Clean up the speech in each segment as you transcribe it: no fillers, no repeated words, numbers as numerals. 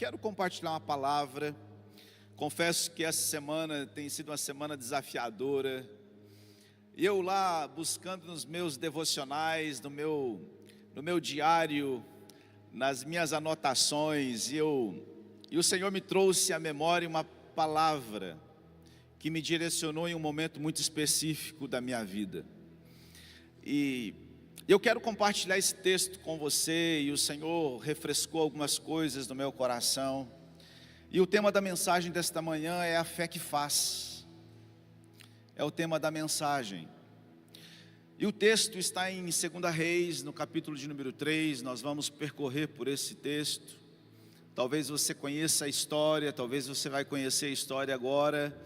quero compartilhar uma palavra. Confesso que essa semana tem sido uma semana desafiadora. Eu lá buscando nos meus devocionais, no meu diário, nas minhas anotações, e o Senhor me trouxe à memória uma palavra que me direcionou em um momento muito específico da minha vida. E eu quero compartilhar esse texto com você, e o Senhor refrescou algumas coisas no meu coração. E o tema da mensagem desta manhã é a fé que faz. É o tema da mensagem. E o texto está em 2 Reis, no capítulo de número 3, nós vamos percorrer por esse texto. Talvez você conheça a história, talvez você vai conhecer a história agora,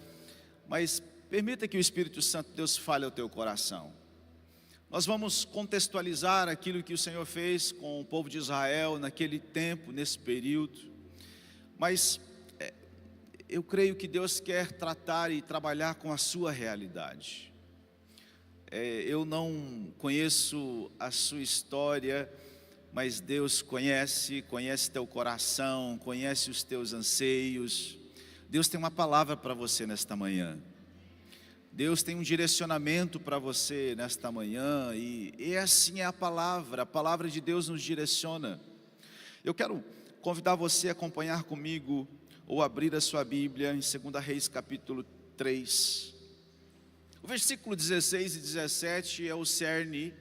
mas permita que o Espírito Santo de Deus fale ao teu coração. Nós vamos contextualizar aquilo que o Senhor fez com o povo de Israel naquele tempo, nesse período. Mas eu creio que Deus quer tratar e trabalhar com a sua realidade. Eu não conheço a sua história, mas Deus conhece teu coração, conhece os teus anseios. Deus tem uma palavra para você nesta manhã. Deus tem um direcionamento para você nesta manhã, e assim é a palavra de Deus nos direciona. Eu quero convidar você a acompanhar comigo, ou abrir a sua Bíblia em 2 Reis capítulo 3. O versículo 16 e 17 é o cerne,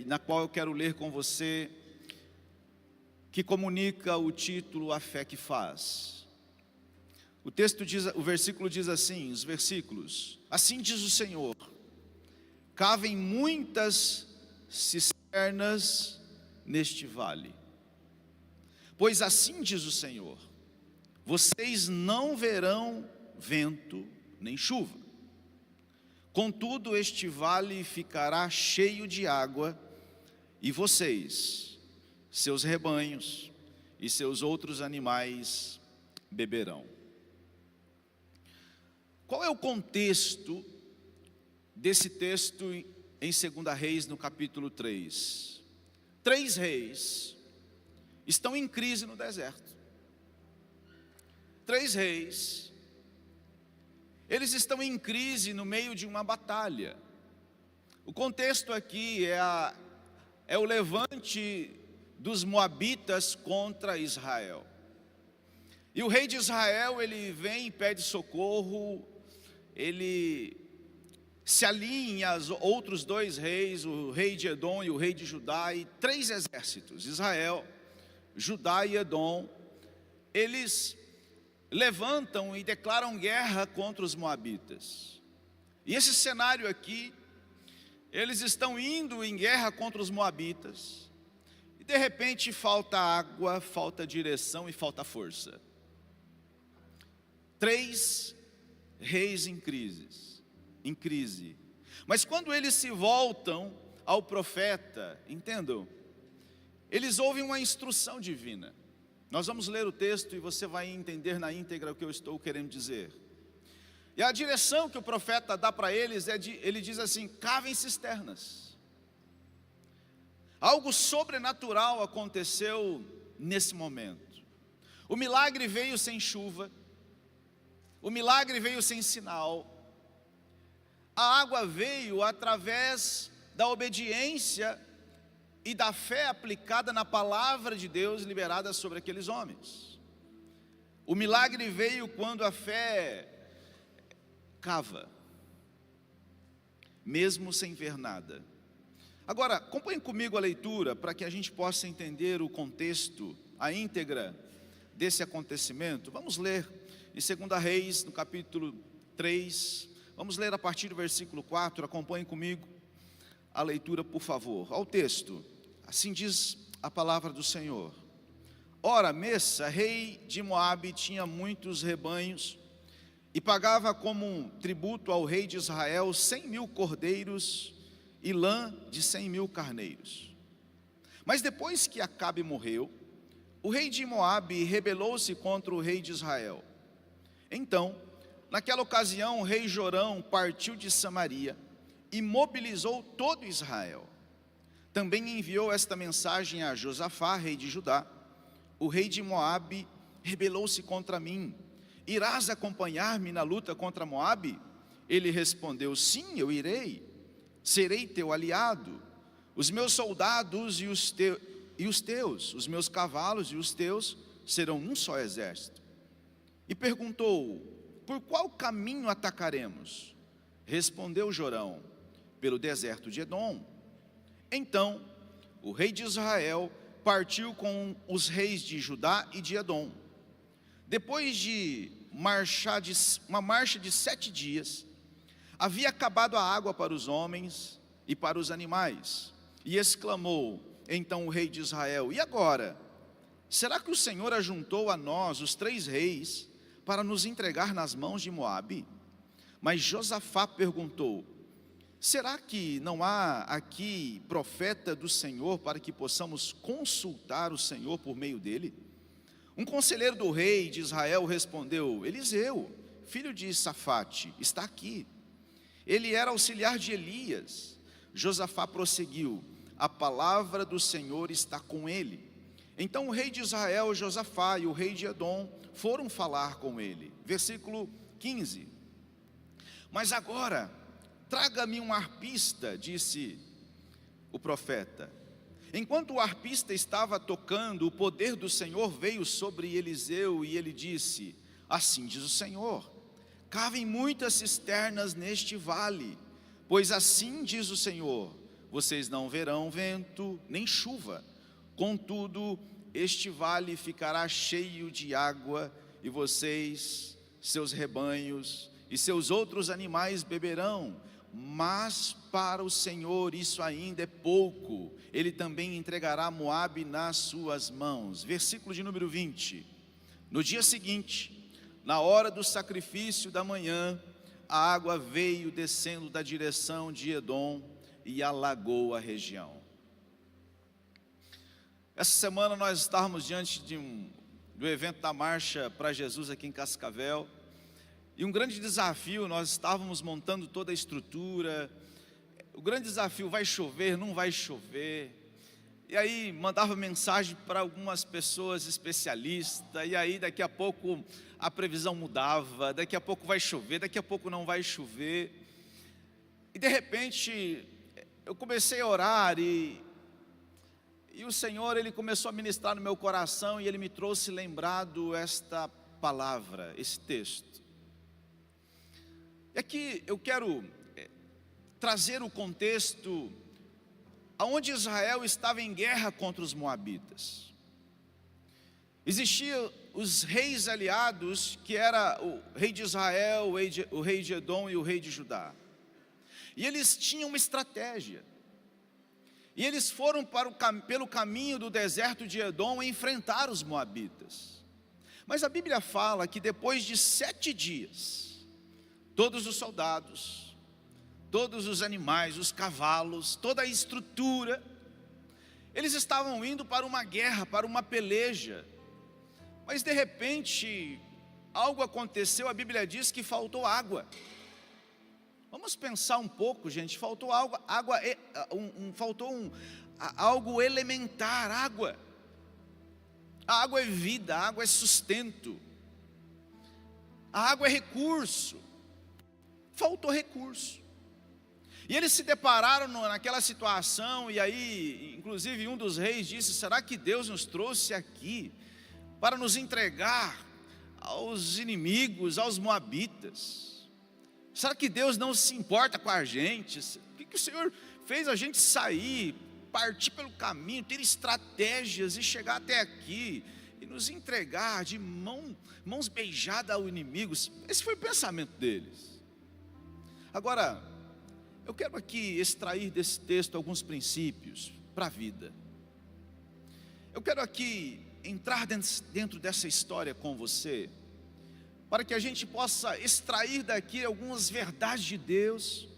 na qual eu quero ler com você, que comunica o título A Fé que Faz. O versículo diz assim, os versículos: assim diz o Senhor, cavem muitas cisternas neste vale, pois assim diz o Senhor, vocês não verão vento nem chuva, contudo este vale ficará cheio de água, e vocês, seus rebanhos e seus outros animais beberão. Qual é o contexto desse texto em 2 Reis, no capítulo 3? 3 reis estão em crise no deserto. 3 reis, eles estão em crise no meio de uma batalha. O contexto aqui é o levante dos moabitas contra Israel. E o rei de Israel, ele vem e pede socorro. Ele se alinha aos outros 2 reis, o rei de Edom e o rei de Judá, e 3 exércitos, Israel, Judá e Edom, eles levantam e declaram guerra contra os moabitas. E esse cenário aqui, eles estão indo em guerra contra os moabitas, e de repente falta água, falta direção e falta força. 3 reis em crise. Mas quando eles se voltam ao profeta, entendam, eles ouvem uma instrução divina. Nós vamos ler o texto e você vai entender na íntegra o que eu estou querendo dizer. E a direção que o profeta dá para eles ele diz assim: cavem cisternas. Algo sobrenatural aconteceu nesse momento. O milagre veio sem chuva. O milagre veio sem sinal. A água veio através da obediência e da fé aplicada na palavra de Deus liberada sobre aqueles homens. O milagre veio quando a fé cava, mesmo sem ver nada. Agora, acompanhe comigo a leitura para que a gente possa entender o contexto, a íntegra desse acontecimento. Vamos ler em 2 Reis, no capítulo 3, vamos ler a partir do versículo 4, acompanhe comigo a leitura, por favor. Ao texto, assim diz a palavra do Senhor. Ora, Messa, rei de Moabe, tinha muitos rebanhos, e pagava como um tributo ao rei de Israel 100.000 cordeiros, e lã de 100.000 carneiros. Mas depois que Acabe morreu, o rei de Moabe rebelou-se contra o rei de Israel. Então, naquela ocasião, o rei Jorão partiu de Samaria e mobilizou todo Israel. Também enviou esta mensagem a Josafá, rei de Judá: o rei de Moabe rebelou-se contra mim. Irás acompanhar-me na luta contra Moabe? Ele respondeu: sim, eu irei. Serei teu aliado. Os meus soldados e os teus, os meus cavalos e os teus serão um só exército. E perguntou: por qual caminho atacaremos? Respondeu Jorão: pelo deserto de Edom. Então o rei de Israel partiu com os reis de Judá e de Edom. Depois de uma marcha de 7 dias, havia acabado a água para os homens e para os animais. E exclamou então o rei de Israel: e agora? Será que o Senhor ajuntou a nós, os 3 reis, para nos entregar nas mãos de Moabe? Mas Josafá perguntou: será que não há aqui profeta do Senhor para que possamos consultar o Senhor por meio dele? Um conselheiro do rei de Israel respondeu: Eliseu, filho de Safate, está aqui. Ele era auxiliar de Elias. Josafá prosseguiu: a palavra do Senhor está com ele. Então o rei de Israel, Josafá, e o rei de Edom foram falar com ele. Versículo 15. Mas agora, traga-me um arpista, disse o profeta. Enquanto o arpista estava tocando, o poder do Senhor veio sobre Eliseu e ele disse: assim diz o Senhor, cavem muitas cisternas neste vale, pois assim diz o Senhor, vocês não verão vento nem chuva, contudo este vale ficará cheio de água, e vocês, seus rebanhos e seus outros animais beberão. Mas para o Senhor isso ainda é pouco, ele também entregará Moabe nas suas mãos. Versículo de número 20. No dia seguinte, na hora do sacrifício da manhã, a água veio descendo da direção de Edom e alagou a região. Essa semana nós estávamos diante do evento da Marcha para Jesus aqui em Cascavel. E um grande desafio, nós estávamos montando toda a estrutura. O grande desafio: vai chover, não vai chover? E aí mandava mensagem para algumas pessoas especialistas, e aí daqui a pouco a previsão mudava, daqui a pouco vai chover, daqui a pouco não vai chover. E de repente eu comecei a orar e o Senhor, Ele começou a ministrar no meu coração, e Ele me trouxe lembrado esta palavra, esse texto. E aqui eu quero trazer o contexto aonde Israel estava em guerra contra os moabitas. Existiam os reis aliados, que era o rei de Israel, o rei de Edom e o rei de Judá. E eles tinham uma estratégia. E eles foram pelo caminho do deserto de Edom enfrentar os moabitas. Mas a Bíblia fala que depois de 7 dias, todos os soldados, todos os animais, os cavalos, toda a estrutura, eles estavam indo para uma guerra, para uma peleja. Mas de repente, algo aconteceu, a Bíblia diz que faltou água. Vamos pensar um pouco, gente, faltou algo elementar, água. A água é vida, a água é sustento, a água é recurso. Faltou recurso. E eles se depararam naquela situação, e aí, inclusive um dos reis disse: será que Deus nos trouxe aqui para nos entregar aos inimigos, aos moabitas? Será que Deus não se importa com a gente? Por que o Senhor fez a gente sair, partir pelo caminho, ter estratégias e chegar até aqui e nos entregar de mãos beijadas ao inimigo? Esse foi o pensamento deles. Agora, eu quero aqui extrair desse texto alguns princípios para a vida. Eu quero aqui entrar dentro dessa história com você, para que a gente possa extrair daqui algumas verdades de Deus,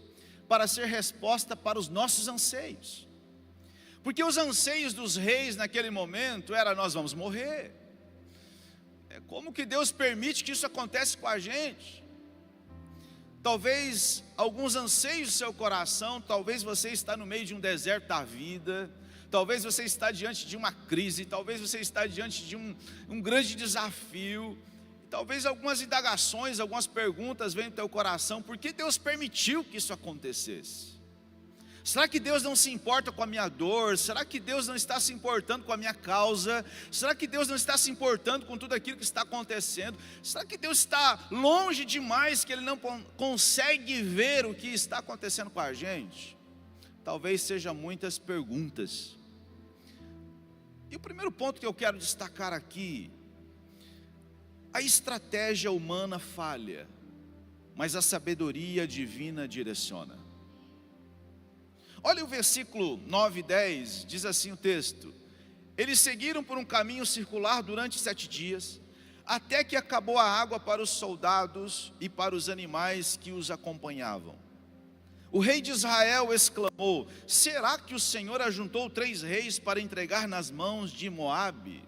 para ser resposta para os nossos anseios. Porque os anseios dos reis naquele momento era: nós vamos morrer. Como que Deus permite que isso aconteça com a gente? Talvez alguns anseios do seu coração, talvez você está no meio de um deserto da vida, Talvez você está diante de uma crise, talvez você está diante de um grande desafio, talvez algumas indagações, algumas perguntas venham no teu coração: por que Deus permitiu que isso acontecesse? Será que Deus não se importa com a minha dor? Será que Deus não está se importando com a minha causa? Será que Deus não está se importando com tudo aquilo que está acontecendo? Será que Deus está longe demais que Ele não consegue ver o que está acontecendo com a gente? Talvez sejam muitas perguntas. E o primeiro ponto que eu quero destacar aqui: a estratégia humana falha, mas a sabedoria divina direciona. Olha o versículo 9 e 10, diz assim o texto: eles seguiram por um caminho circular durante 7 dias, até que acabou a água para os soldados e para os animais que os acompanhavam. O rei de Israel exclamou: será que o Senhor ajuntou 3 reis para entregar nas mãos de Moabe?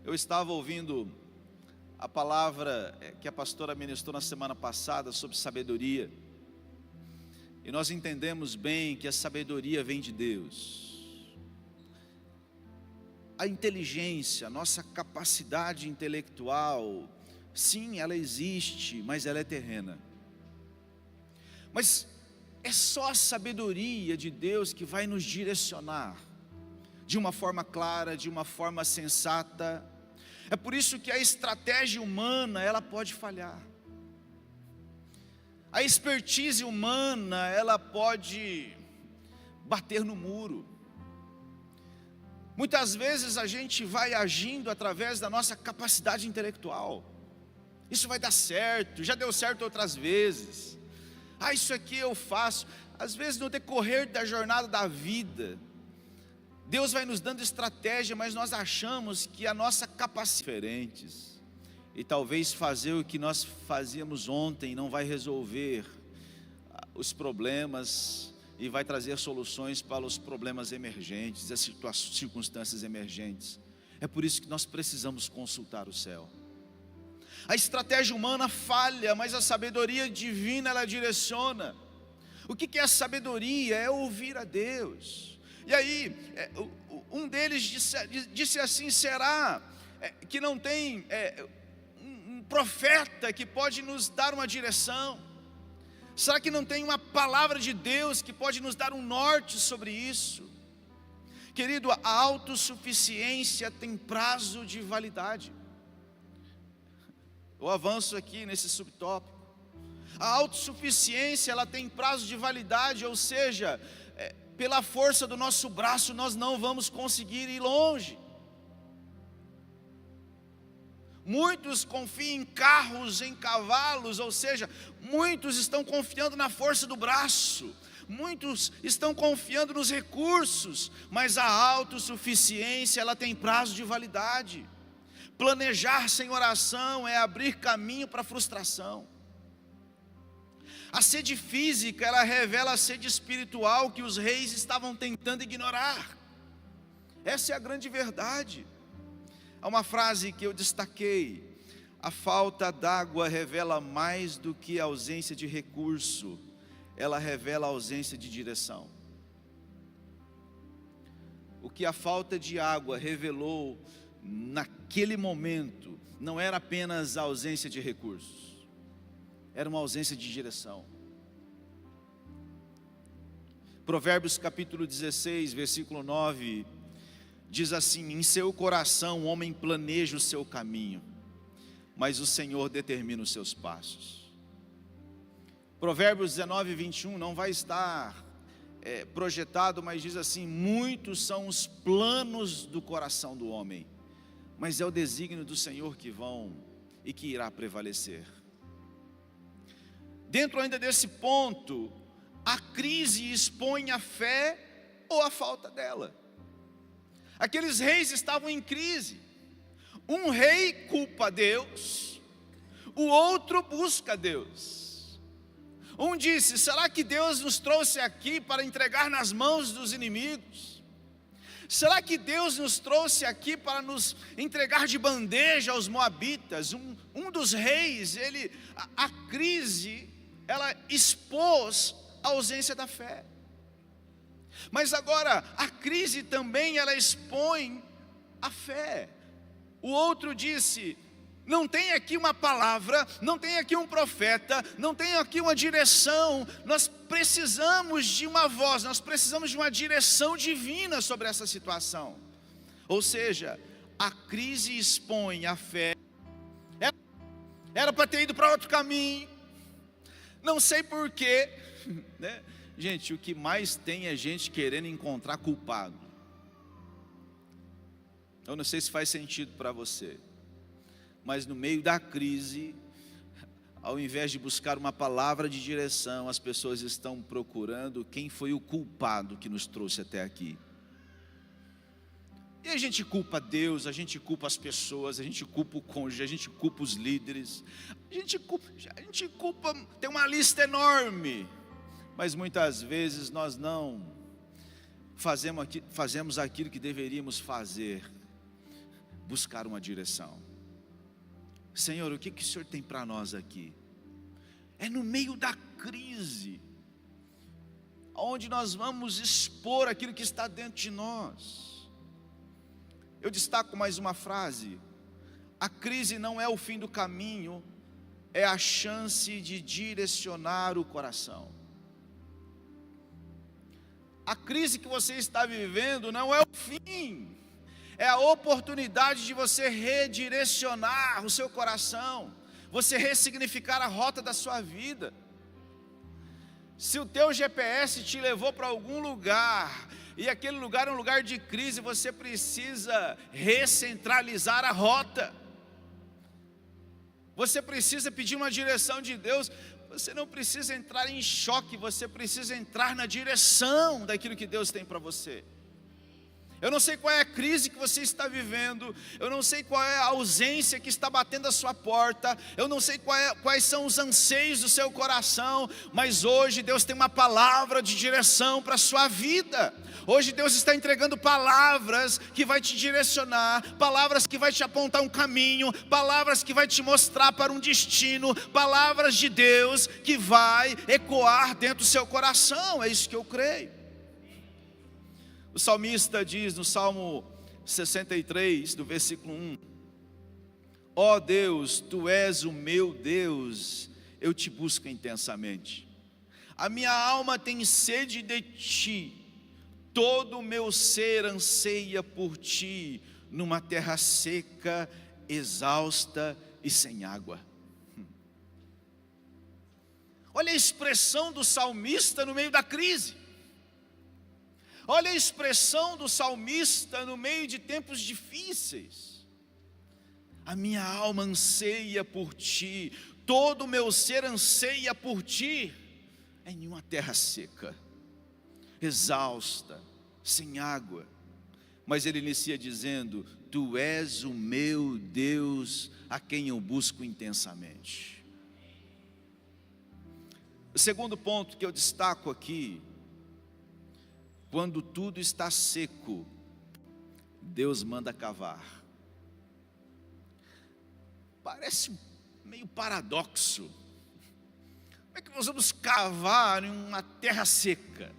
Eu estava ouvindo a palavra que a pastora ministrou na semana passada sobre sabedoria, e nós entendemos bem que a sabedoria vem de Deus. A inteligência, a nossa capacidade intelectual, sim, ela existe, mas ela é terrena. Mas é só a sabedoria de Deus que vai nos direcionar de uma forma clara, de uma forma sensata. É por isso que a estratégia humana, ela pode falhar. A expertise humana, ela pode bater no muro. Muitas vezes a gente vai agindo através da nossa capacidade intelectual. Isso vai dar certo, já deu certo outras vezes. Isso aqui eu faço. Às vezes no decorrer da jornada da vida, Deus vai nos dando estratégia, mas nós achamos que a nossa capacidade é diferente. E talvez fazer o que nós fazíamos ontem não vai resolver os problemas e vai trazer soluções para os problemas emergentes, as circunstâncias emergentes. É por isso que nós precisamos consultar o céu. A estratégia humana falha, mas a sabedoria divina, ela direciona. O que é a sabedoria? É ouvir a Deus. E aí, um deles disse assim: será que não tem um profeta que pode nos dar uma direção? Será que não tem uma palavra de Deus que pode nos dar um norte sobre isso? Querido, a autossuficiência tem prazo de validade. Eu avanço aqui nesse subtópico. A autossuficiência, ela tem prazo de validade, ou seja, pela força do nosso braço nós não vamos conseguir ir longe. Muitos confiam em carros, em cavalos, ou seja, muitos estão confiando na força do braço, muitos estão confiando nos recursos, mas a autossuficiência, ela tem prazo de validade. Planejar sem oração é abrir caminho para a frustração. A sede física, ela revela a sede espiritual que os reis estavam tentando ignorar. Essa é a grande verdade. Há uma frase que eu destaquei: a falta d'água revela mais do que a ausência de recurso, ela revela a ausência de direção. O que a falta de água revelou naquele momento não era apenas a ausência de recursos, era uma ausência de direção. Provérbios capítulo 16, versículo 9, diz assim: em seu coração o homem planeja o seu caminho, mas o Senhor determina os seus passos. Provérbios 19, 21 não vai estar projetado, mas diz assim: muitos são os planos do coração do homem, mas é o desígnio do Senhor que vão e que irá prevalecer. Dentro ainda desse ponto, a crise expõe a fé ou a falta dela. Aqueles reis estavam em crise. Um rei culpa Deus, o outro busca Deus. Um disse: será que Deus nos trouxe aqui para entregar nas mãos dos inimigos? Será que Deus nos trouxe aqui para nos entregar de bandeja aos moabitas? Um dos reis, a crise, ela expôs a ausência da fé. Mas agora, a crise também, ela expõe a fé. O outro disse: não tem aqui uma palavra, não tem aqui um profeta, não tem aqui uma direção. Nós precisamos de uma voz, nós precisamos de uma direção divina sobre essa situação. Ou seja, a crise expõe a fé. Era para ter ido para outro caminho, não sei porquê, né? Gente, o que mais tem é gente querendo encontrar culpado. Eu não sei se faz sentido para você, mas no meio da crise, ao invés de buscar uma palavra de direção, as pessoas estão procurando quem foi o culpado que nos trouxe até aqui. E a gente culpa Deus, a gente culpa as pessoas, a gente culpa o cônjuge, a gente culpa os líderes, a gente culpa, tem uma lista enorme. Mas muitas vezes nós não fazemos aquilo que deveríamos fazer, buscar uma direção. Senhor, o que o Senhor tem para nós aqui? É no meio da crise, onde nós vamos expor aquilo que está dentro de nós. Eu destaco mais uma frase: a crise não é o fim do caminho, é a chance de direcionar o coração. A crise que você está vivendo não é o fim, é a oportunidade de você redirecionar o seu coração, você ressignificar a rota da sua vida. Se o teu GPS te levou para algum lugar, e aquele lugar é um lugar de crise, você precisa recentralizar a rota. Você precisa pedir uma direção de Deus. Você não precisa entrar em choque, você precisa entrar na direção daquilo que Deus tem para você. Eu não sei qual é a crise que você está vivendo, eu não sei qual é a ausência que está batendo a sua porta, eu não sei quais são os anseios do seu coração, mas hoje Deus tem uma palavra de direção para a sua vida. Hoje Deus está entregando palavras que vai te direcionar, palavras que vai te apontar um caminho, palavras que vai te mostrar para um destino, palavras de Deus que vai ecoar dentro do seu coração. É isso que eu creio. O salmista diz no Salmo 63, do versículo 1: ó Deus, Tu és o meu Deus, eu te busco intensamente. A minha alma tem sede de Ti, todo o meu ser anseia por Ti, numa terra seca, exausta e sem água. Olha a expressão do salmista no meio da crise. Olha a expressão do salmista no meio de tempos difíceis. A minha alma anseia por Ti, todo o meu ser anseia por Ti, em uma terra seca, exausta, sem água. Mas ele inicia dizendo: Tu és o meu Deus, a quem eu busco intensamente. O segundo ponto que eu destaco aqui: quando tudo está seco, Deus manda cavar. Parece meio paradoxo. Como é que nós vamos cavar em uma terra seca?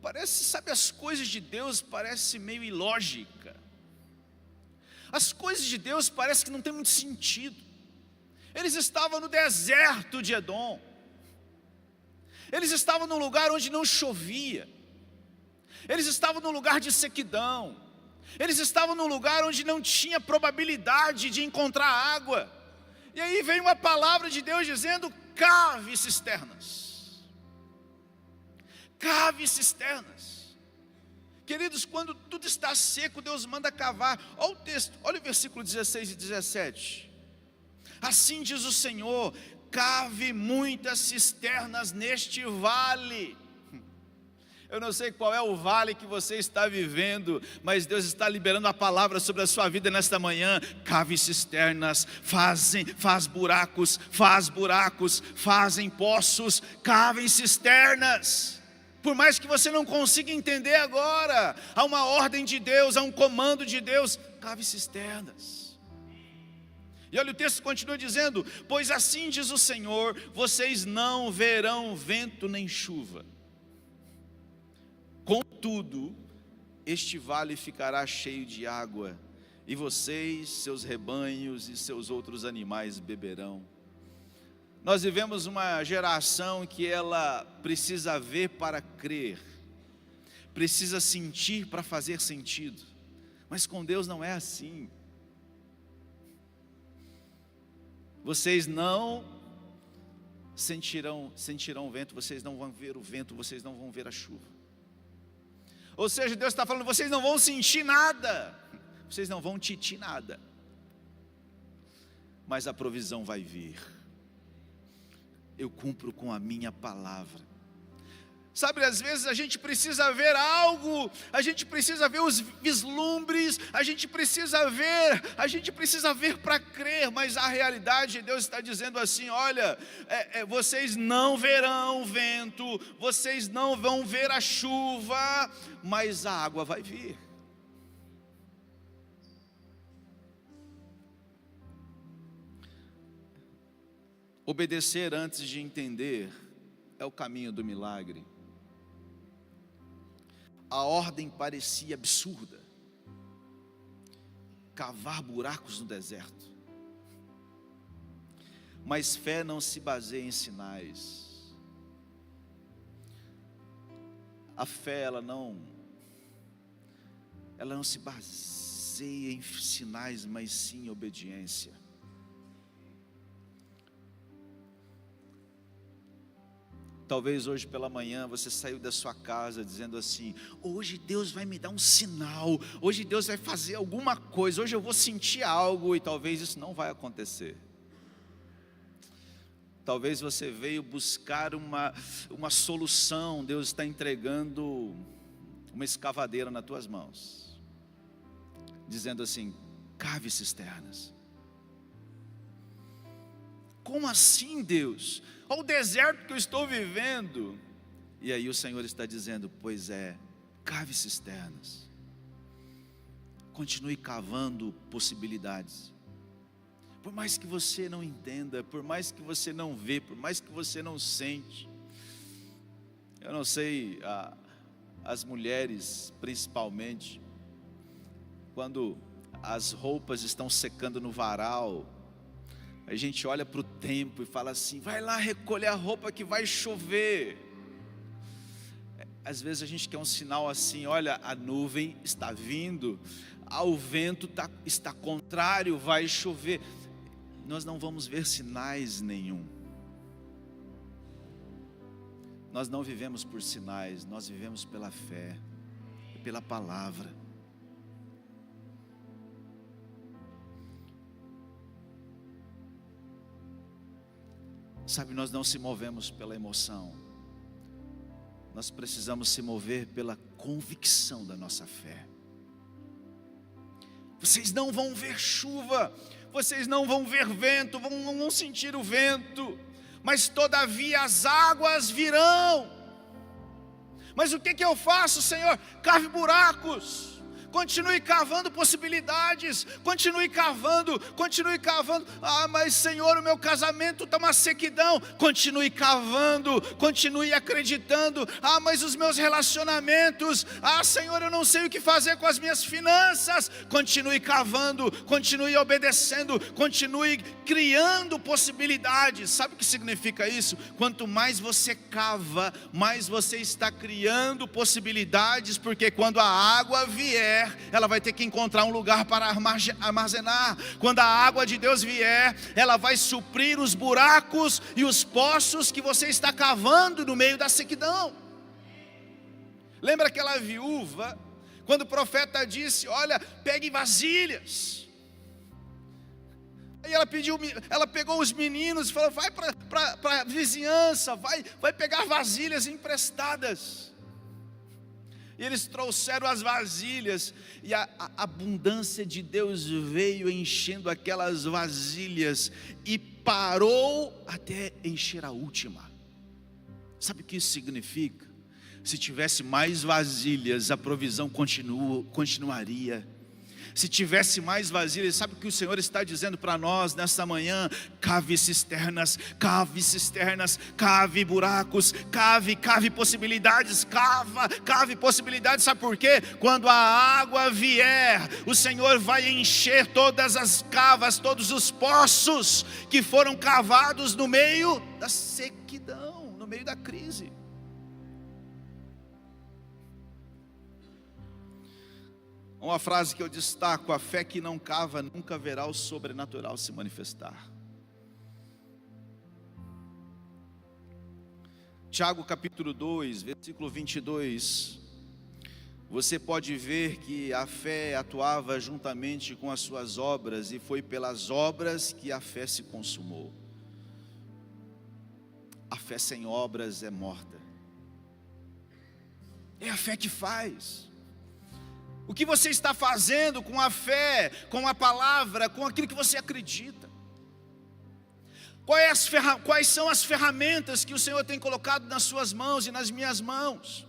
Parece, sabe, as coisas de Deus parecem meio ilógica. As coisas de Deus parecem que não tem muito sentido. Eles estavam no deserto de Edom. Eles estavam num lugar onde não chovia. Eles estavam num lugar de sequidão. Eles estavam num lugar onde não tinha probabilidade de encontrar água. E aí vem uma palavra de Deus dizendo: cave cisternas. Cave cisternas. Queridos, quando tudo está seco, Deus manda cavar. Olha o texto, olha o versículo 16 e 17. Assim diz o Senhor: cave muitas cisternas neste vale. Eu não sei qual é o vale que você está vivendo, mas Deus está liberando a palavra sobre a sua vida nesta manhã. Cave cisternas, faz buracos, fazem poços, cavem cisternas. Por mais que você não consiga entender agora, há uma ordem de Deus, há um comando de Deus: cave cisternas. E olha, o texto continua dizendo: pois assim diz o Senhor, vocês não verão vento nem chuva. Contudo, este vale ficará cheio de água, e vocês, seus rebanhos e seus outros animais beberão. Nós vivemos uma geração que ela precisa ver para crer, precisa sentir para fazer sentido, mas com Deus não é assim. Vocês não sentirão o vento, vocês não vão ver o vento, vocês não vão ver a chuva. Ou seja, Deus está falando, vocês não vão sentir nada, vocês não vão titir nada, mas a provisão vai vir. Eu cumpro com a minha palavra. Sabe, às vezes a gente precisa ver algo, a gente precisa ver os vislumbres, a gente precisa ver para crer, mas a realidade, Deus está dizendo assim, olha, vocês não verão o vento, vocês não vão ver a chuva, mas a água vai vir. Obedecer antes de entender é o caminho do milagre. A ordem parecia absurda: cavar buracos no deserto. Mas fé não se baseia em sinais. A fé ela não se baseia em sinais, mas sim em obediência. Talvez hoje pela manhã você saiu da sua casa dizendo assim: hoje Deus vai me dar um sinal, hoje Deus vai fazer alguma coisa, hoje eu vou sentir algo, e talvez isso não vai acontecer. Talvez você veio buscar uma solução, Deus está entregando uma escavadeira nas tuas mãos, dizendo assim: cave cisternas. Como assim, Deus? Olha o deserto que eu estou vivendo. E aí o Senhor está dizendo: pois é, cave cisternas. Continue cavando possibilidades. Por mais que você não entenda, por mais que você não vê, por mais que você não sente. Eu não sei, as mulheres principalmente, quando as roupas estão secando no varal, a gente olha para o tempo e fala assim: vai lá recolher a roupa que vai chover. Às vezes a gente quer um sinal assim: olha, a nuvem está vindo, o vento está contrário, vai chover. Nós não vamos ver sinais nenhum. Nós não vivemos por sinais, nós vivemos pela fé, pela palavra. Sabe, nós não se movemos pela emoção, nós precisamos se mover pela convicção da nossa fé. Vocês não vão ver chuva, vocês não vão ver vento, não vão sentir o vento, mas todavia as águas virão. Mas o que eu faço, Senhor? Cave buracos. Continue cavando possibilidades, continue cavando. Ah, mas Senhor, o meu casamento está uma sequidão. Continue cavando, continue acreditando. Ah, mas os meus relacionamentos, Senhor, eu não sei o que fazer com as minhas finanças. Continue cavando, continue obedecendo, continue criando possibilidades. Sabe o que significa isso? Quanto mais você cava, mais você está criando possibilidades, porque quando a água vier, ela vai ter que encontrar um lugar para armazenar. Quando a água de Deus vier, ela vai suprir os buracos e os poços que você está cavando no meio da sequidão. Lembra aquela viúva, quando o profeta disse: olha, pegue vasilhas. Aí ela pegou os meninos e falou: vai para a vizinhança, vai pegar vasilhas emprestadas. E eles trouxeram as vasilhas, e a abundância de Deus veio enchendo aquelas vasilhas, e parou até encher a última. Sabe o que isso significa? Se tivesse mais vasilhas, a provisão continuaria. Se tivesse mais vasilhas, sabe o que o Senhor está dizendo para nós nesta manhã? Cave cisternas, cave buracos, cave possibilidades, cave possibilidades. Sabe por quê? Quando a água vier, o Senhor vai encher todas as cavas, todos os poços que foram cavados no meio da sequidão, no meio da crise. Uma frase que eu destaco: a fé que não cava nunca verá o sobrenatural se manifestar. Tiago capítulo 2, versículo 22. Você pode ver que a fé atuava juntamente com as suas obras, e foi pelas obras que a fé se consumou. A fé sem obras é morta. É a fé que faz. O que você está fazendo com a fé, com a palavra, com aquilo que você acredita? Quais são as ferramentas que o Senhor tem colocado nas suas mãos e nas minhas mãos?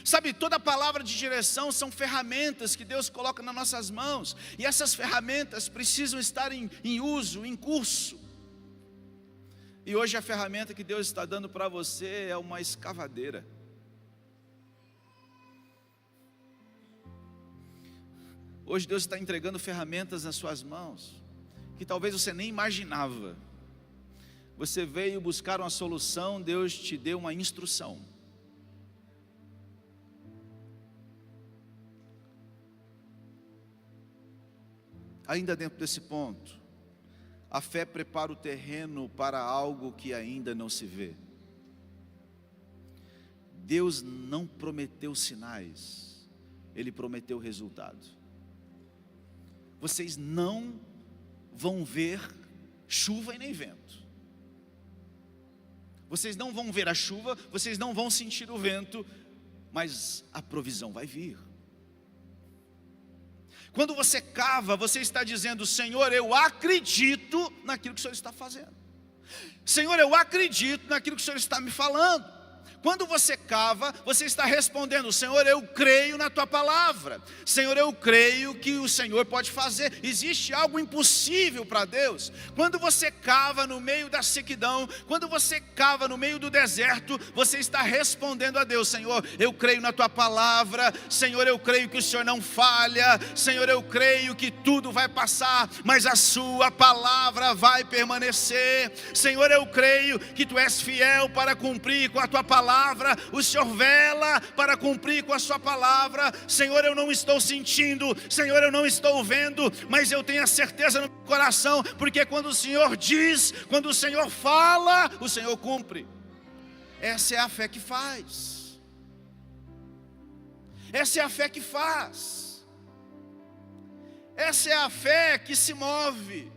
Sabe, toda palavra de direção são ferramentas que Deus coloca nas nossas mãos, e essas ferramentas precisam estar em uso, em curso. E hoje a ferramenta que Deus está dando para você é uma escavadeira. Hoje Deus está entregando ferramentas nas suas mãos, que talvez você nem imaginava. Você veio buscar uma solução, Deus te deu uma instrução. Ainda dentro desse ponto, a fé prepara o terreno para algo que ainda não se vê. Deus não prometeu sinais, Ele prometeu resultado. Vocês não vão ver chuva e nem vento. Vocês não vão ver a chuva, vocês não vão sentir o vento, mas a provisão vai vir. Quando você cava, você está dizendo: Senhor, eu acredito naquilo que o Senhor está fazendo. Senhor, eu acredito naquilo que o Senhor está me falando. Quando você cava, você está respondendo: Senhor, eu creio na Tua palavra. Senhor, eu creio que o Senhor pode fazer. Existe algo impossível para Deus? Quando você cava no meio da sequidão, quando você cava no meio do deserto, você está respondendo a Deus: Senhor, eu creio na Tua palavra. Senhor, eu creio que o Senhor não falha. Senhor, eu creio que tudo vai passar, mas a Sua palavra vai permanecer. Senhor, eu creio que Tu és fiel para cumprir com a Tua palavra. O Senhor vela para cumprir com a sua palavra. Senhor, eu não estou sentindo, Senhor, eu não estou vendo, mas eu tenho a certeza no meu coração, porque quando o Senhor diz, quando o Senhor fala, o Senhor cumpre. Essa é a fé que faz. Essa é a fé que faz. Essa é a fé que se move.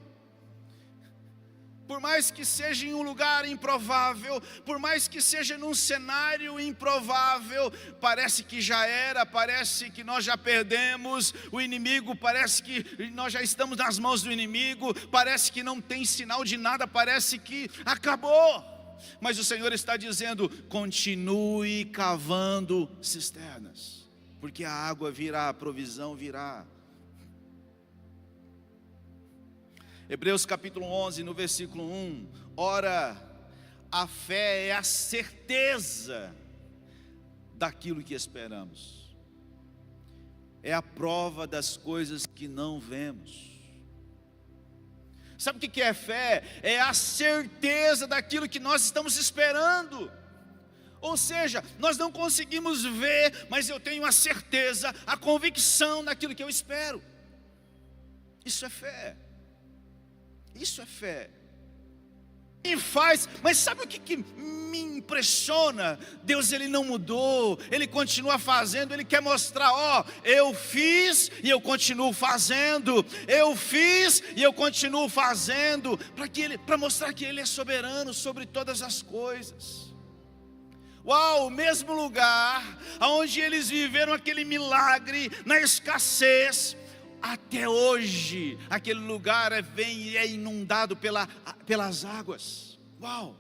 Por mais que seja em um lugar improvável, por mais que seja num cenário improvável, parece que já era, parece que nós já perdemos, o inimigo, parece que nós já estamos nas mãos do inimigo, parece que não tem sinal de nada, parece que acabou. Mas o Senhor está dizendo: continue cavando cisternas, porque a água virá, a provisão virá. Hebreus capítulo 11, no versículo 1. Ora, a fé é a certeza daquilo que esperamos, é a prova das coisas que não vemos. Sabe o que é fé? É a certeza daquilo que nós estamos esperando. Ou seja, nós não conseguimos ver, mas eu tenho a certeza, a convicção daquilo que eu espero. Isso é fé. Isso é fé. E faz, mas sabe o que me impressiona? Deus, Ele não mudou, Ele continua fazendo. Ele quer mostrar: ó, eu fiz e eu continuo fazendo. Eu fiz e eu continuo fazendo, para mostrar que Ele é soberano sobre todas as coisas. Uau, o mesmo lugar onde eles viveram aquele milagre na escassez, até hoje, aquele lugar vem e é inundado pelas águas. Uau!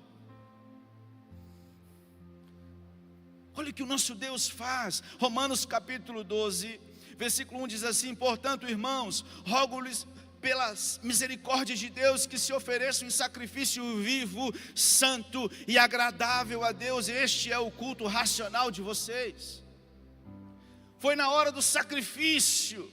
Olha o que o nosso Deus faz. Romanos capítulo 12, Versículo 1 diz assim: portanto, irmãos, rogo-lhes pelas misericórdias de Deus, que se ofereçam em sacrifício vivo, santo e agradável a Deus. Este é o culto racional de vocês. Foi na hora do sacrifício,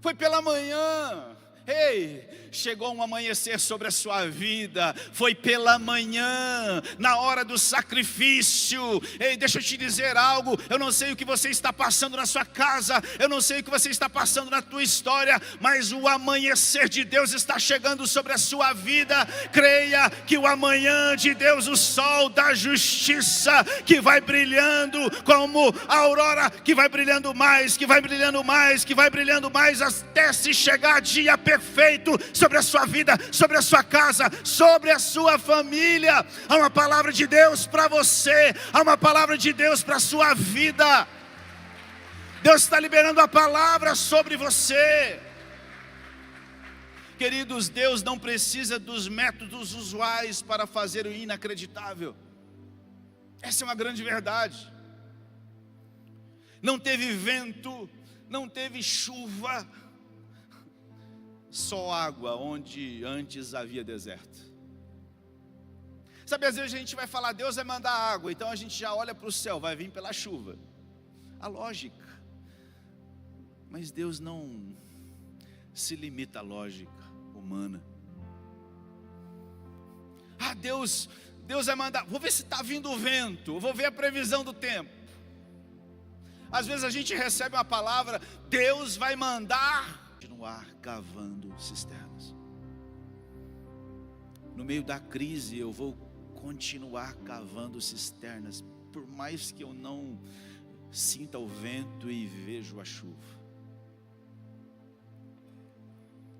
foi pela manhã. Ei, chegou um amanhecer sobre a sua vida, foi pela manhã, na hora do sacrifício. Ei, deixa eu te dizer algo, eu não sei o que você está passando na sua casa, eu não sei o que você está passando na tua história, mas o amanhecer de Deus está chegando sobre a sua vida. Creia que o amanhã de Deus, o sol da justiça, que vai brilhando como a aurora, que vai brilhando mais, que vai brilhando mais, que vai brilhando mais, até se chegar dia perfeito sobre a sua vida, sobre a sua casa, sobre a sua família. Há uma palavra de Deus para você, há uma palavra de Deus para a sua vida. Deus está liberando a palavra sobre você. Queridos, Deus não precisa dos métodos usuais para fazer o inacreditável. Essa é uma grande verdade. Não teve vento, não teve chuva, só água onde antes havia deserto. Sabe, às vezes a gente vai falar, Deus vai mandar água, então a gente já olha para o céu, vai vir pela chuva. A lógica. Mas Deus não se limita à lógica humana. Deus vai mandar, vou ver se está vindo o vento, vou ver a previsão do tempo. Às vezes a gente recebe uma palavra, Deus vai mandar continuar cavando cisternas. No meio da crise eu vou continuar cavando cisternas, por mais que eu não sinta o vento e vejo a chuva.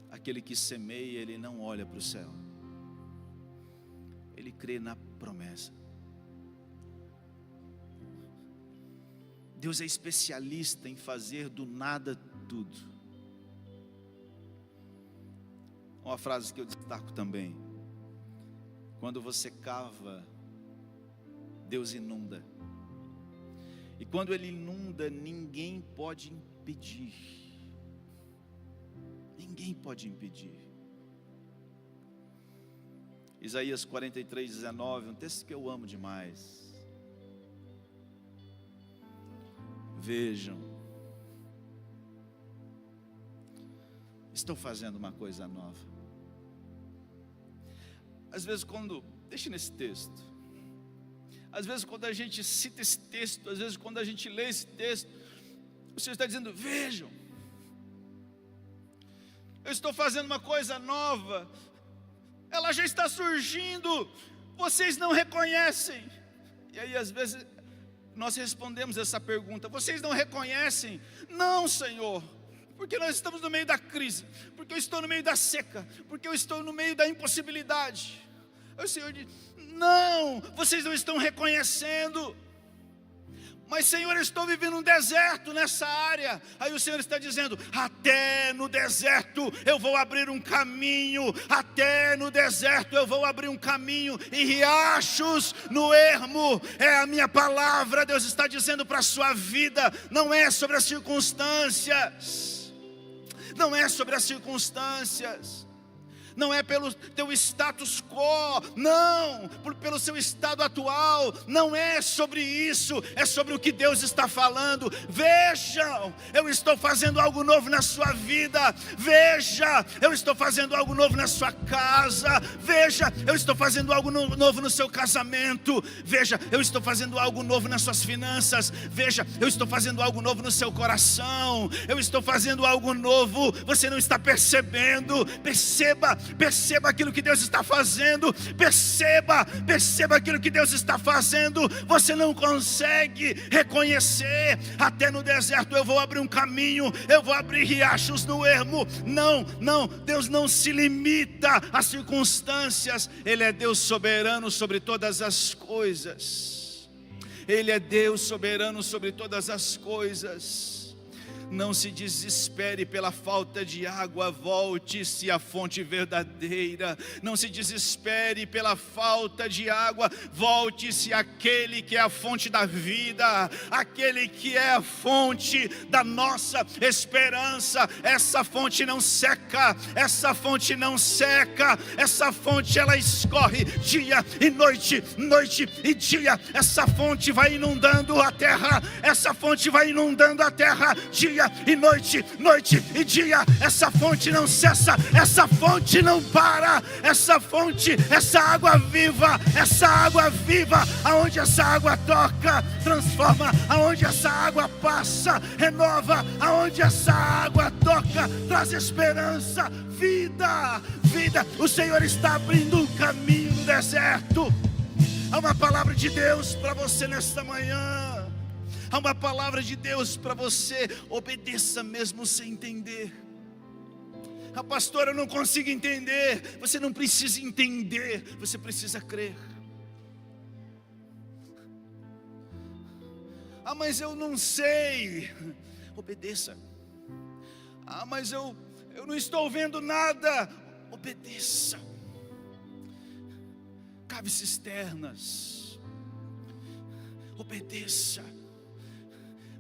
Aquele que semeia, ele não olha para o céu, ele crê na promessa. Deus é especialista em fazer do nada tudo. Uma frase que eu destaco também: quando você cava, Deus inunda. E quando Ele inunda, ninguém pode impedir. Ninguém pode impedir. Isaías 43:19, um texto que eu amo demais. Vejam, estou fazendo uma coisa nova. Às vezes deixa nesse texto, às vezes quando a gente cita esse texto, às vezes quando a gente lê esse texto, o Senhor está dizendo, vejam, eu estou fazendo uma coisa nova, ela já está surgindo, vocês não reconhecem. E aí às vezes nós respondemos essa pergunta, vocês não reconhecem? Não, Senhor, porque nós estamos no meio da crise, porque eu estou no meio da seca, porque eu estou no meio da impossibilidade. Aí o Senhor diz, não, vocês não estão reconhecendo. Mas Senhor, eu estou vivendo um deserto nessa área. Aí o Senhor está dizendo, até no deserto eu vou abrir um caminho. Até no deserto eu vou abrir um caminho. E riachos no ermo, é a minha palavra. Deus está dizendo para a sua vida, não é sobre as circunstâncias. Não é sobre as circunstâncias. Não é pelo teu status quo, não, pelo seu estado atual, não é sobre isso, é sobre o que Deus está falando. Vejam, eu estou fazendo algo novo na sua vida. Veja, eu estou fazendo algo novo na sua casa. Veja, eu estou fazendo algo novo no seu casamento. Veja, eu estou fazendo algo novo nas suas finanças. Veja, eu estou fazendo algo novo no seu coração. Eu estou fazendo algo novo, você não está percebendo. Perceba aquilo que Deus está fazendo. Perceba aquilo que Deus está fazendo. Você não consegue reconhecer. Até no deserto eu vou abrir um caminho, eu vou abrir riachos no ermo. Não, Deus não se limita às circunstâncias. Ele é Deus soberano sobre todas as coisas. Ele é Deus soberano sobre todas as coisas. Não se desespere pela falta de água, volte-se à fonte verdadeira. Não se desespere pela falta de água, volte-se àquele que é a fonte da vida, aquele que é a fonte da nossa esperança. Essa fonte não seca, essa fonte não seca, essa fonte ela escorre dia e noite, noite e dia. Essa fonte vai inundando a terra, essa fonte vai inundando a terra dia e noite, noite e dia. Essa fonte não cessa, essa fonte não para, essa fonte, essa água viva, aonde essa água toca, transforma, aonde essa água passa, renova, aonde essa água toca, traz esperança, vida, vida. O Senhor está abrindo um caminho no deserto. Há uma palavra de Deus para você nesta manhã. Há uma palavra de Deus para você. Obedeça mesmo sem entender. Ah, pastor, eu não consigo entender. Você não precisa entender, você precisa crer. Ah, mas eu não sei. Obedeça. Ah, mas eu não estou vendo nada. Obedeça. Cave cisternas. Obedeça.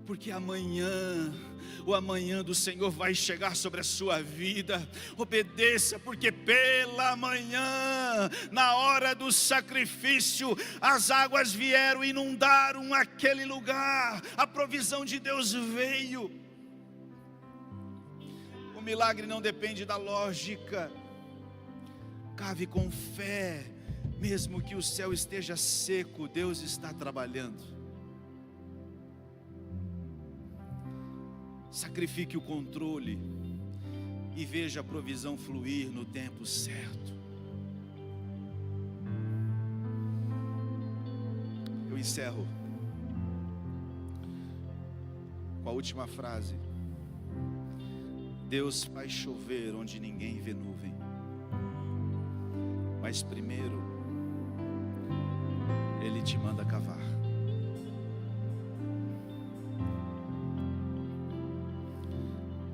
Porque o amanhã do Senhor vai chegar sobre a sua vida. Obedeça, porque pela manhã, na hora do sacrifício, as águas vieram e inundaram aquele lugar. A provisão de Deus veio. O milagre não depende da lógica. Cave com fé, mesmo que o céu esteja seco, Deus está trabalhando. Sacrifique o controle e veja a provisão fluir no tempo certo. Eu encerro com a última frase. Deus faz chover onde ninguém vê nuvem, mas primeiro Ele te manda cavar.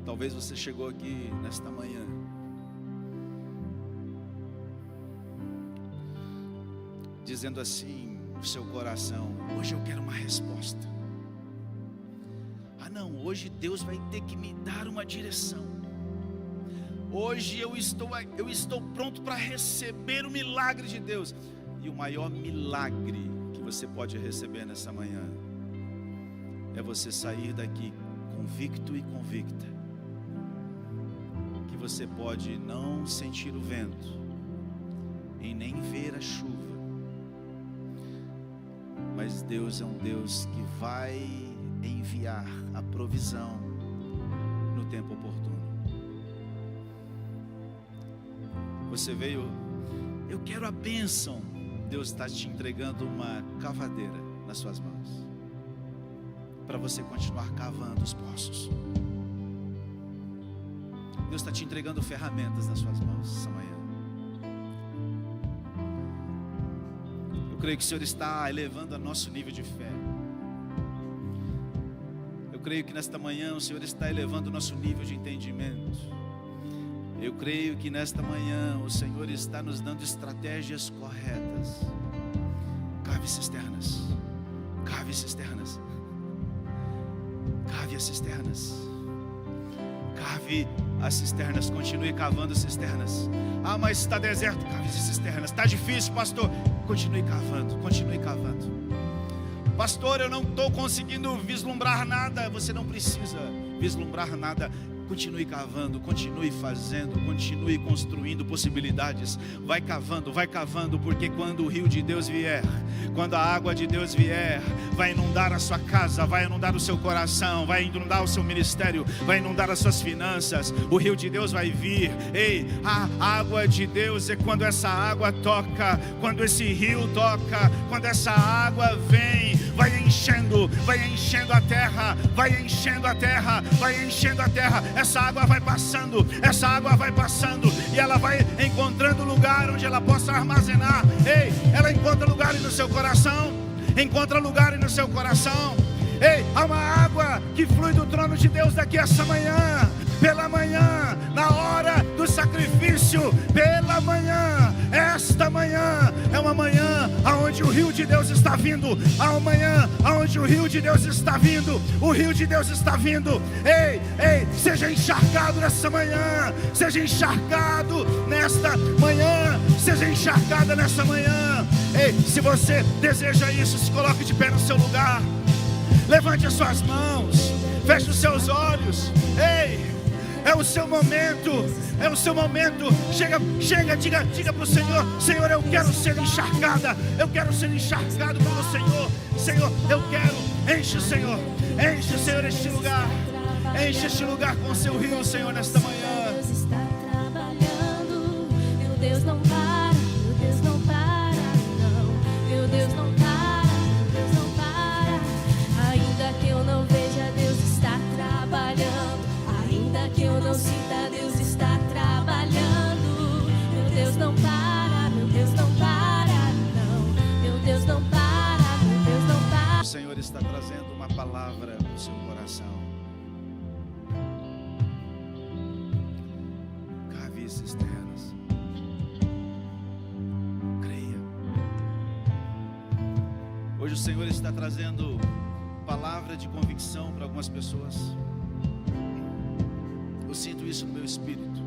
Talvez você chegou aqui nesta manhã dizendo assim no seu coração: hoje eu quero uma resposta. Ah não, hoje Deus vai ter que me dar uma direção. Hoje eu estou pronto para receber o milagre de Deus. E o maior milagre que você pode receber nessa manhã é você sair daqui convicto e convicta que você pode não sentir o vento e nem ver a chuva, mas Deus é um Deus que vai enviar a provisão no tempo oportuno. Você veio, eu quero a bênção. Deus está te entregando uma cavadeira nas suas mãos, para você continuar cavando os poços. Deus está te entregando ferramentas nas suas mãos essa manhã. Eu creio que o Senhor está elevando o nosso nível de fé. Eu creio que nesta manhã o Senhor está elevando o nosso nível de entendimento. Eu creio que nesta manhã o Senhor está nos dando estratégias corretas. Cave cisternas. Cave cisternas. Cave as cisternas. Cave as cisternas. Continue cavando cisternas. Ah, mas está deserto. Cave as cisternas. Está difícil, pastor. Continue cavando. Continue cavando. Pastor, eu não estou conseguindo vislumbrar nada. Você não precisa vislumbrar nada. Continue cavando, continue fazendo, continue construindo possibilidades. Vai cavando, porque quando o rio de Deus vier, quando a água de Deus vier, vai inundar a sua casa, vai inundar o seu coração, vai inundar o seu ministério, vai inundar as suas finanças. O rio de Deus vai vir. Ei, a água de Deus é quando essa água toca, quando esse rio toca, quando essa água vem, vai enchendo a terra, vai enchendo a terra, vai enchendo a terra. Essa água vai passando, e ela vai encontrando lugar onde ela possa armazenar. Ei, ela encontra lugar no seu coração, encontra lugar no seu coração. Ei, há uma água que flui do trono de Deus daqui essa manhã. Pela manhã, na hora do sacrifício, pela manhã, esta manhã é uma manhã aonde o rio de Deus está vindo, amanhã aonde o rio de Deus está vindo, o rio de Deus está vindo. Ei, seja encharcado nessa manhã, seja encharcado nesta manhã, seja encharcada nessa manhã. Ei, se você deseja isso, se coloque de pé no seu lugar, levante as suas mãos, feche os seus olhos. Ei, é o seu momento, é o seu momento. Chega, diga para o Senhor: Senhor, eu quero ser encharcada, eu quero ser encharcado pelo Senhor. Senhor, eu quero, enche, Senhor, este lugar, enche este lugar com o seu rio, Senhor, nesta manhã. Deus está trabalhando, meu Deus não para, meu Deus não para, não, meu Deus não para, meu Deus não para. Ainda que eu não veja, Deus está trabalhando. Ainda que eu não sinta, Deus está trabalhando. Meu Deus não para, meu Deus não para, não. Meu Deus não para, meu Deus não para. O Senhor está trazendo uma palavra para o seu coração. Cave cisternas. Creia. Hoje o Senhor está trazendo palavra de convicção para algumas pessoas. Eu sinto isso no meu espírito.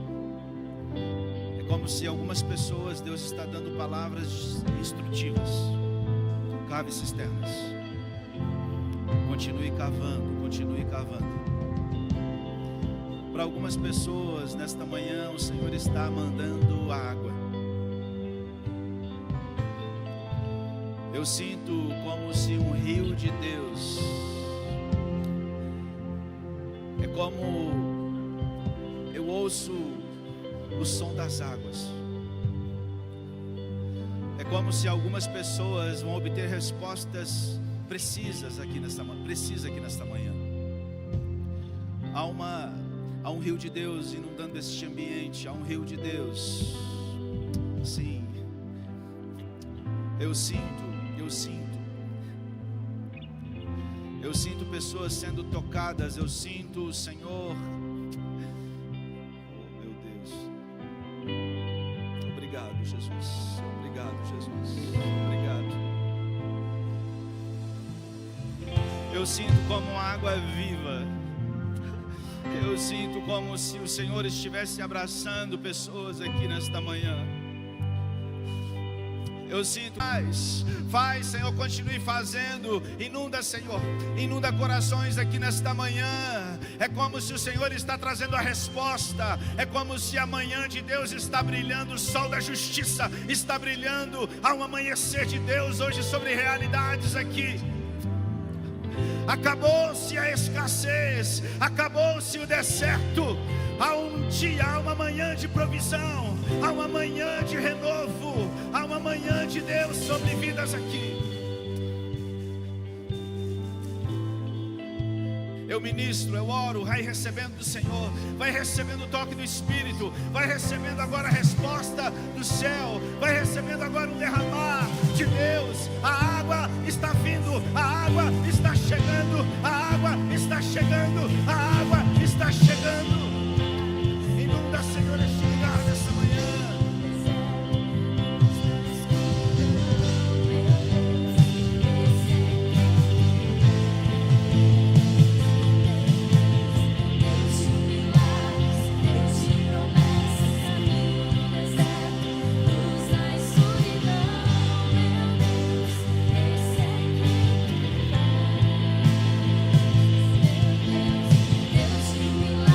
É como se algumas pessoas, Deus está dando palavras instrutivas. Cave cisternas. Continue cavando, continue cavando. Para algumas pessoas, nesta manhã, o Senhor está mandando água. Eu sinto como se um rio de Deus, é como eu ouço o som das águas. É como se algumas pessoas vão obter respostas precisas aqui nesta manhã. Há um rio de Deus inundando este ambiente. Há um rio de Deus. Sim. Eu sinto pessoas sendo tocadas. Eu sinto o Senhor. Obrigado, Jesus. Obrigado, Jesus. Obrigado. Eu sinto como água viva. Eu sinto como se o Senhor estivesse abraçando pessoas aqui nesta manhã. Eu sinto, faz, Senhor, continue fazendo. Inunda, Senhor, inunda corações aqui nesta manhã. É como se o Senhor está trazendo a resposta. É como se a manhã de Deus está brilhando. O sol da justiça está brilhando. Há um amanhecer de Deus hoje sobre realidades aqui. Acabou-se a escassez, acabou-se o deserto. Há um dia, há uma manhã de provisão, há uma manhã de renovo, há uma manhã de Deus sobre vidas aqui. Eu ministro, eu oro, vai recebendo do Senhor, vai recebendo o toque do Espírito, vai recebendo agora a resposta do céu, vai recebendo agora o derramar de Deus. A água está vindo, a água está chegando, a água está chegando, a água está chegando. Inunda, Senhor, este lugar nessa manhã. Deus de milagres.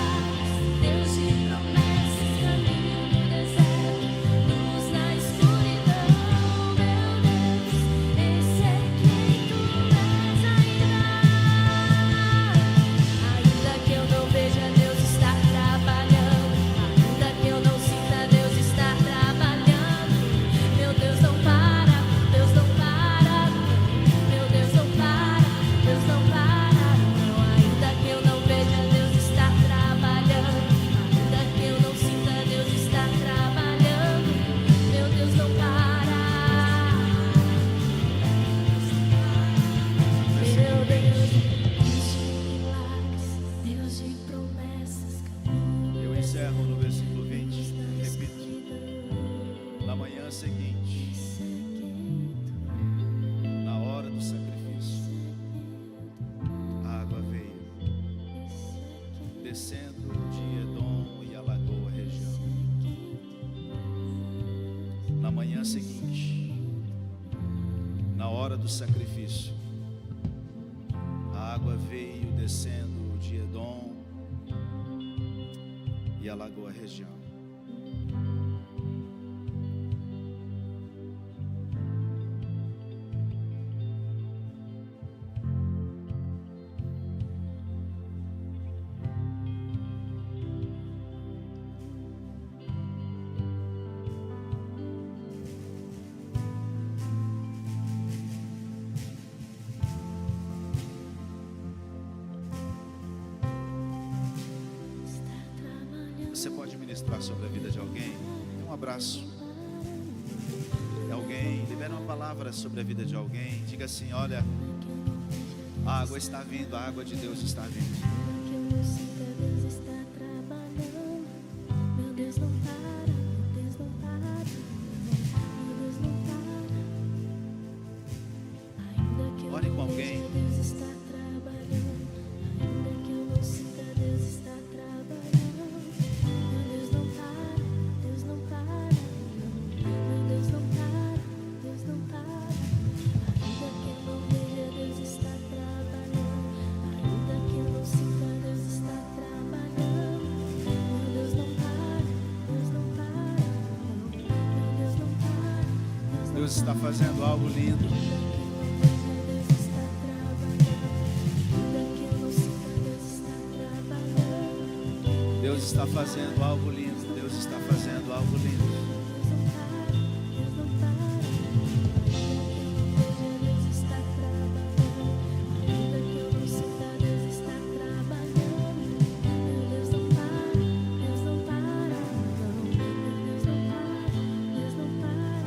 encerram no versículo 20. Repito. Na manhã seguinte, na hora do sacrifício, a água veio, descendo de Edom e alagou a região. Na manhã seguinte, na hora do sacrifício, a água veio descendo de Edom e alagou a região. Você pode ministrar sobre a vida de alguém? Dê um abraço. Alguém, libera uma palavra sobre a vida de alguém. Diga assim: olha, a água está vindo, a água de Deus está vindo. Deus está trabalhando. Meu Deus não para, meu Deus não para, meu Deus não para. Ainda que eu Ore com não alguém. veja, Deus está trabalhando. Ainda que eu não sinta, Deus está trabalhando. Meu Deus não para, Deus não para, meu Deus não para, Deus não para. Ainda que eu não veja, Deus está trabalhando. Ainda que eu não sinta, Deus está trabalhando. Meu Deus não para, Deus não para, meu Deus não para, Deus está fazendo algo lindo. Deus está trabalhando. Ainda que eu não sinta, Deus está trabalhando. Deus está fazendo algo lindo. Deus está fazendo algo lindo. Deus não para, Deus não para. Ainda que eu não veja, Deus está trabalhando. Ainda que eu não sinta, Deus está trabalhando. Meu Deus não para, Deus não para, não. Meu Deus não para, Deus não para.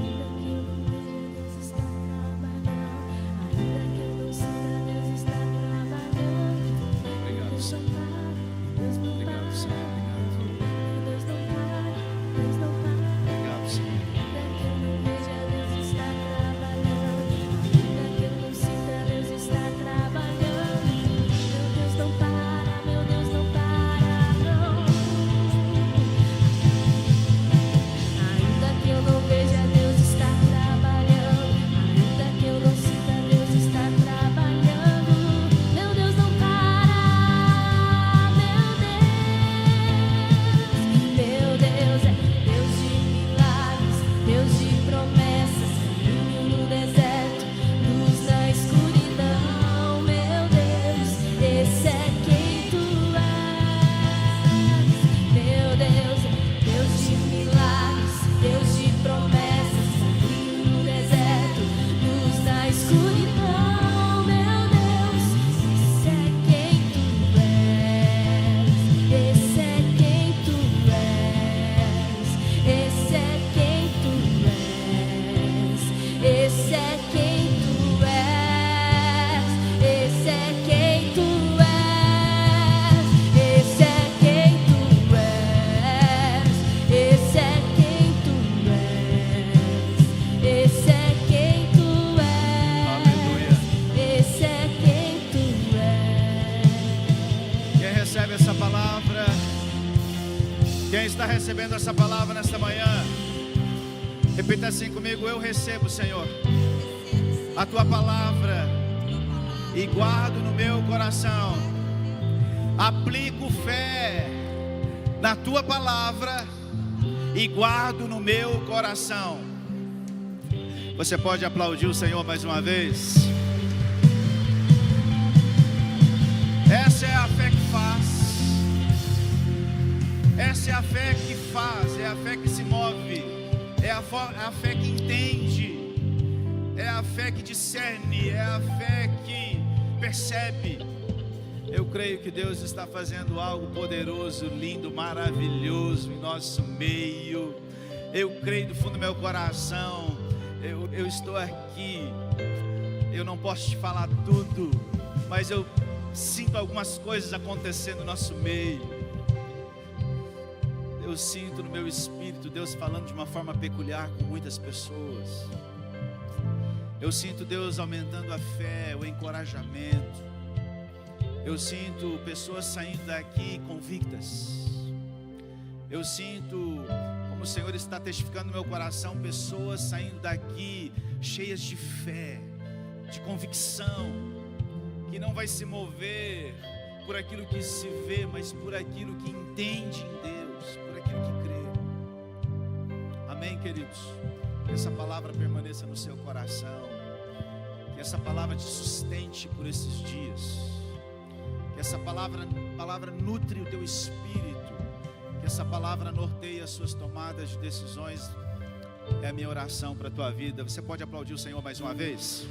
Ainda que eu não veja, Deus está trabalhando. Ainda que eu não sinta, Deus está trabalhando. Obrigado, Deus Senhor. não para, Deus não para. Obrigado, Senhor. Obrigado. Deus não para, Deus não para. Obrigado, Senhor. Ainda que eu não veja, Deus está trabalhando. Ainda que eu não sinta, Deus está trabalhando. Meu Deus não para, meu Deus não para, não. Ainda que eu não veja, Deus está trabalhando. Ainda que eu não sinta, Deus está trabalhando. Meu Deus não para, meu Deus é Deus de milagres, Deus de promessas, caminho no deserto, luz na escuridão. Meu Deus, esse é quem tu és. Meu Deus é Deus de milagres, Deus de promessas, caminho no deserto, luz na escuridão. Meu Deus, esse é quem tu és. Esse é quem tu és. Esse é quem tu és. Esse é quem tu és. Esse é quem tu és. Esse é quem tu és. Esse é quem tu és. Esse é quem tu Aleluia. és. Esse é quem tu és. Quem recebe essa palavra? Quem está recebendo essa palavra nesta manhã? Repita assim comigo: eu recebo, Senhor, a tua palavra e guardo no meu coração. Aplico fé na tua palavra e guardo no meu coração. Você pode aplaudir o Senhor mais uma vez? Essa é a fé que faz. Essa é a fé que faz, é a fé que se move, é a fé que entende, é a fé que discerne, é a fé que percebe. Eu creio que Deus está fazendo algo poderoso, lindo, maravilhoso em nosso meio. Eu creio do fundo do meu coração. Eu estou aqui, eu não posso te falar tudo, mas eu sinto algumas coisas acontecendo no nosso meio. eu sinto no meu espírito Deus falando de uma forma peculiar com muitas pessoas. Eu sinto Deus aumentando a fé, o encorajamento. Eu sinto pessoas saindo daqui convictas. Eu sinto, como o Senhor está testificando no meu coração, pessoas saindo daqui cheias de fé, de convicção, que não vai se mover por aquilo que se vê, mas por aquilo que entende em Deus, por aquilo que crê. Amém, queridos? Que essa palavra permaneça no seu coração, que essa palavra te sustente por esses dias, que essa palavra nutre o teu espírito, que essa palavra norteie as suas tomadas de decisões. É a minha oração para a tua vida. Você pode aplaudir o Senhor mais uma vez?